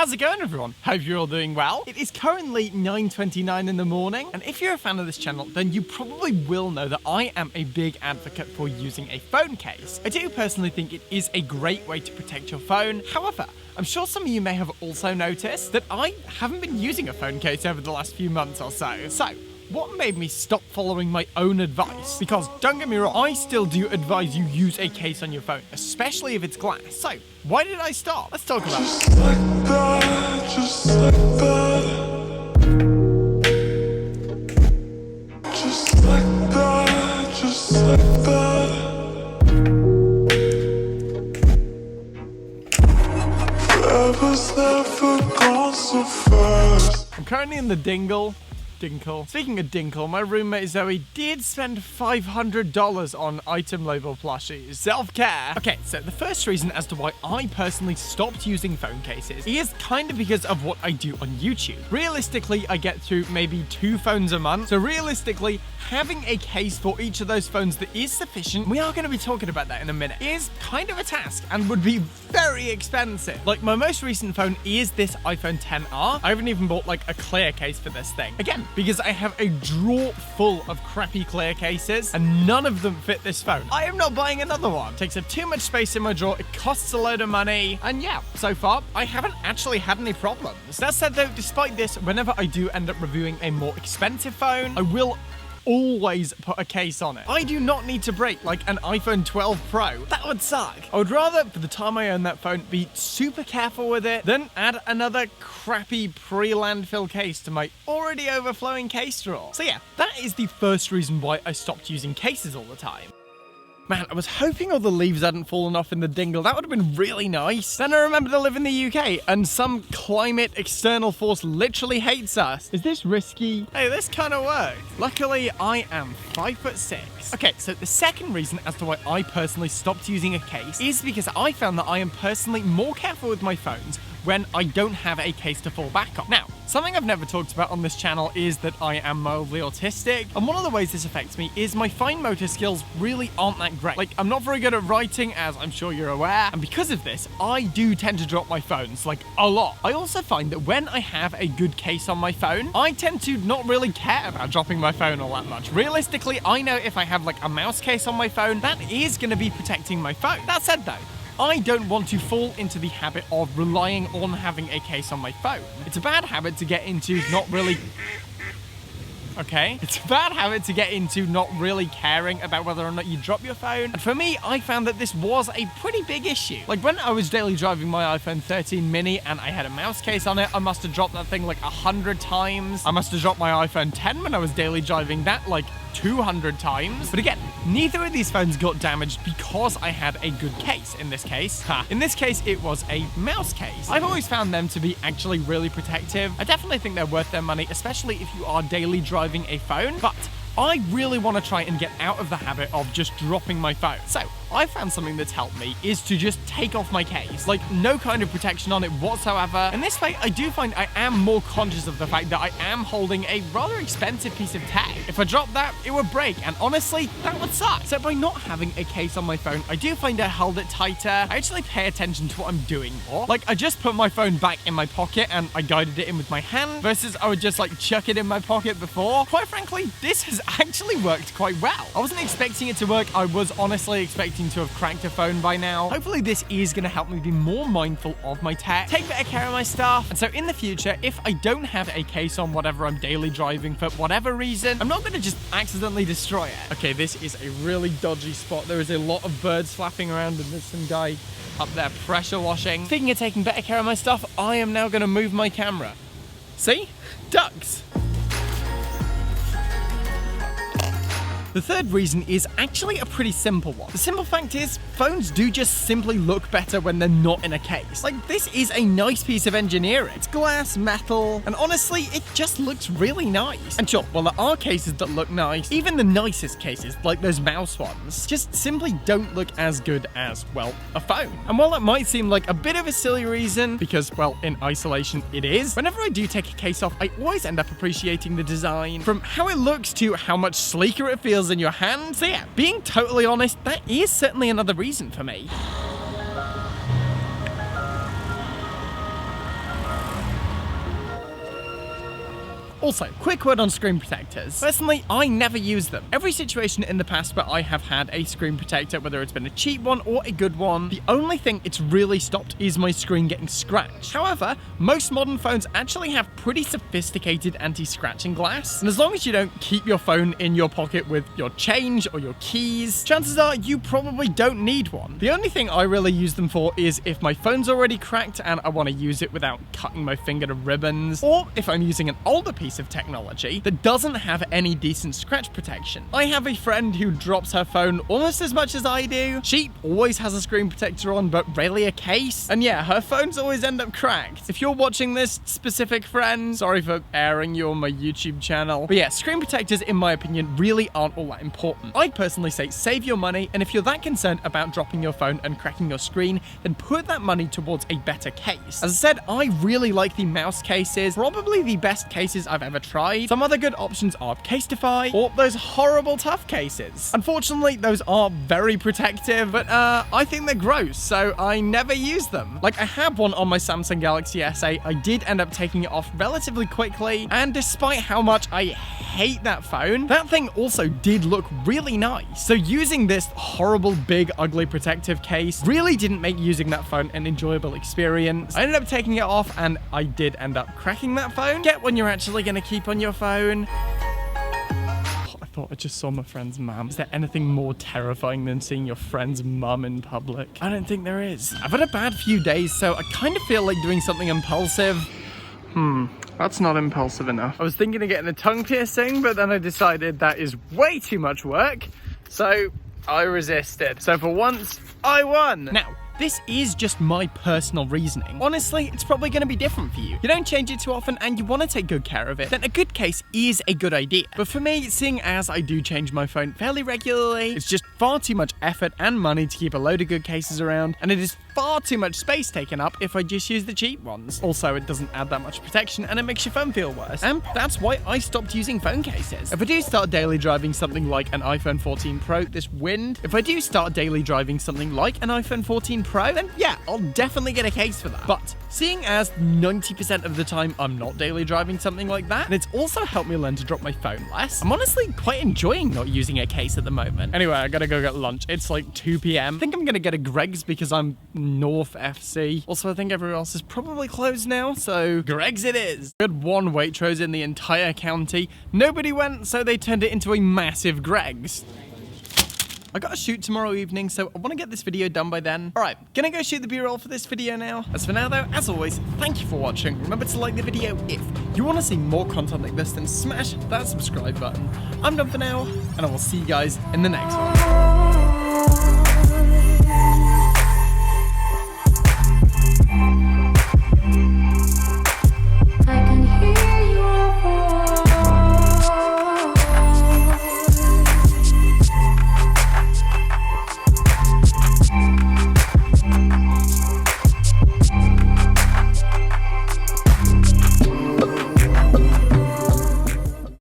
How's it going, everyone? Hope you're all doing well. It is currently 9:29 in the morning, and if you're a fan of this channel, then you probably will know that I am a big advocate for using a phone case. I do personally think it is a great way to protect your phone. However, I'm sure some of you may have also noticed that I haven't been using a phone case over the last few months or so. So, what made me stop following my own advice? Because don't get me wrong, I still do advise you use a case on your phone, especially if it's glass. So, why did I stop? Let's talk about it. Just like that, just like that. Just like that, just like that. Forever's never gone so fast. I'm currently in the Dinkle. Speaking of Dinkle, my roommate Zoe did spend $500 on item label plushies. Self-care. Okay, so the first reason as to why I personally stopped using phone cases is kind of because of what I do on YouTube. Realistically, I get through maybe 2 phones a month. So realistically, having a case for each of those phones that is sufficient, we are going to be talking about that in a minute, is kind of a task and would be very expensive. Like, my most recent phone is this iPhone XR. I haven't even bought like a clear case for this thing. Again, because I have a drawer full of crappy clear cases and none of them fit this phone. I am not buying another one. It takes up too much space in my drawer, it costs a load of money, and yeah, so far, I haven't actually had any problems. That said though, despite this, whenever I do end up reviewing a more expensive phone, I will always put a case on it. I do not need to break like an iPhone 12 Pro. That would suck. I would rather, for the time I own that phone, be super careful with it than add another crappy pre-landfill case to my already overflowing case drawer. So yeah, that is the first reason why I stopped using cases all the time. Man, I was hoping all the leaves hadn't fallen off in the dingle. That would have been really nice. Then I remembered I live in the UK, and some climate external force literally hates us. Is this risky? Hey, this kind of worked. Luckily, I am 5'6". Okay, so the second reason as to why I personally stopped using a case is because I found that I am personally more careful with my phones when I don't have a case to fall back on. Now, something I've never talked about on this channel is that I am mildly autistic, and one of the ways this affects me is my fine motor skills really aren't that great. Like, I'm not very good at writing, as I'm sure you're aware, and because of this, I do tend to drop my phones, like, a lot. I also find that when I have a good case on my phone, I tend to not really care about dropping my phone all that much. Realistically, I know if I have, like, a mouse case on my phone, that is gonna be protecting my phone. That said, though, I don't want to fall into the habit of relying on having a case on my phone. It's a bad habit to get into not really... Okay. It's a bad habit to get into not really caring about whether or not you drop your phone. And for me, I found that this was a pretty big issue. Like, when I was daily driving my iPhone 13 mini and I had a mouse case on it, I must have dropped that thing like 100 times. I must have dropped my iPhone 10 when I was daily driving that like 200 times. But again, neither of these phones got damaged because I had a good case in this case. In this case, it was a mouse case. I've always found them to be actually really protective. I definitely think they're worth their money, especially if you are daily driving a phone, but I really want to try and get out of the habit of just dropping my phone. So, I found something that's helped me is to just take off my case. Like, no kind of protection on it whatsoever. And this way, I do find I am more conscious of the fact that I am holding a rather expensive piece of tech. If I drop that, it would break, and honestly, that would suck. So by not having a case on my phone, I do find I held it tighter. I actually pay attention to what I'm doing more. Like, I just put my phone back in my pocket and I guided it in with my hand versus I would just like chuck it in my pocket before. Quite frankly, this has actually worked quite well. I wasn't expecting it to work. I was honestly expecting to have cracked a phone by now. Hopefully this is going to help me be more mindful of my tech, take better care of my stuff, and so in the future, if I don't have a case on whatever I'm daily driving for whatever reason, I'm not going to just accidentally destroy it. Okay, this is a really dodgy spot. There is a lot of birds flapping around and there's some guy up there pressure washing. Speaking of taking better care of my stuff, I am now going to move my camera. See? Ducks! The third reason is actually a pretty simple one. The simple fact is, phones do just simply look better when they're not in a case. Like, this is a nice piece of engineering. It's glass, metal, and honestly, it just looks really nice. And sure, while there are cases that look nice, even the nicest cases, like those Mous ones, just simply don't look as good as, well, a phone. And while that might seem like a bit of a silly reason, because, well, in isolation it is, whenever I do take a case off, I always end up appreciating the design, from how it looks to how much sleeker it feels in your hand. So yeah, being totally honest, that is certainly another reason for me. Also, quick word on screen protectors. Personally, I never use them. Every situation in the past where I have had a screen protector, whether it's been a cheap one or a good one, the only thing it's really stopped is my screen getting scratched. However, most modern phones actually have pretty sophisticated anti-scratching glass, and as long as you don't keep your phone in your pocket with your change or your keys, chances are you probably don't need one. The only thing I really use them for is if my phone's already cracked and I want to use it without cutting my finger to ribbons, or if I'm using an older piece of technology that doesn't have any decent scratch protection. I have a friend who drops her phone almost as much as I do. She always has a screen protector on, but rarely a case. And yeah, her phones always end up cracked. If you're watching this, specific friend, sorry for airing you on my YouTube channel. But yeah, screen protectors, in my opinion, really aren't all that important. I'd personally say save your money, and if you're that concerned about dropping your phone and cracking your screen, then put that money towards a better case. As I said, I really like the Mous cases, probably the best cases I've ever tried. Some other good options are Casetify or those horrible Tough cases. Unfortunately, those are very protective, but I think they're gross, so I never use them. Like, I have one on my Samsung Galaxy S8. I did end up taking it off relatively quickly, and despite how much I hate that phone, that thing also did look really nice. So using this horrible, big, ugly protective case really didn't make using that phone an enjoyable experience. I ended up taking it off, and I did end up cracking that phone. Get one you're actually going to keep on your phone. I thought I just saw my friend's mum. Is there anything more terrifying than seeing your friend's mum in public? I don't think there is. I've had a bad few days, so I kind of feel like doing something impulsive. That's not impulsive enough. I was thinking of getting a tongue piercing, but then I decided that is way too much work, so I resisted. So for once, I won. Now, this is just my personal reasoning. Honestly, it's probably going to be different for you. You don't change it too often and you want to take good care of it, then a good case is a good idea. But for me, seeing as I do change my phone fairly regularly, it's just far too much effort and money to keep a load of good cases around, and it is far too much space taken up if I just use the cheap ones. Also, it doesn't add that much protection and it makes your phone feel worse. And that's why I stopped using phone cases. If I do start daily driving something like an iPhone 14 Pro this wind, if I do start daily driving something like an iPhone 14 Pro, then yeah, I'll definitely get a case for that. But seeing as 90% of the time I'm not daily driving something like that, and it's also helped me learn to drop my phone less, I'm honestly quite enjoying not using a case at the moment. Anyway, I gotta go get lunch. It's like 2 p.m. I think I'm gonna get a Greg's because I'm North FC. Also, I think everywhere else is probably closed now, so Greg's it is. We had one Waitrose in the entire county. Nobody went, so they turned it into a massive Greg's. I got a shoot tomorrow evening, so I want to get this video done by then. Alright, gonna go shoot the B-roll for this video now. As for now though, as always, thank you for watching. Remember to like the video if you want to see more content like this, then smash that subscribe button. I'm done for now, and I will see you guys in the next one.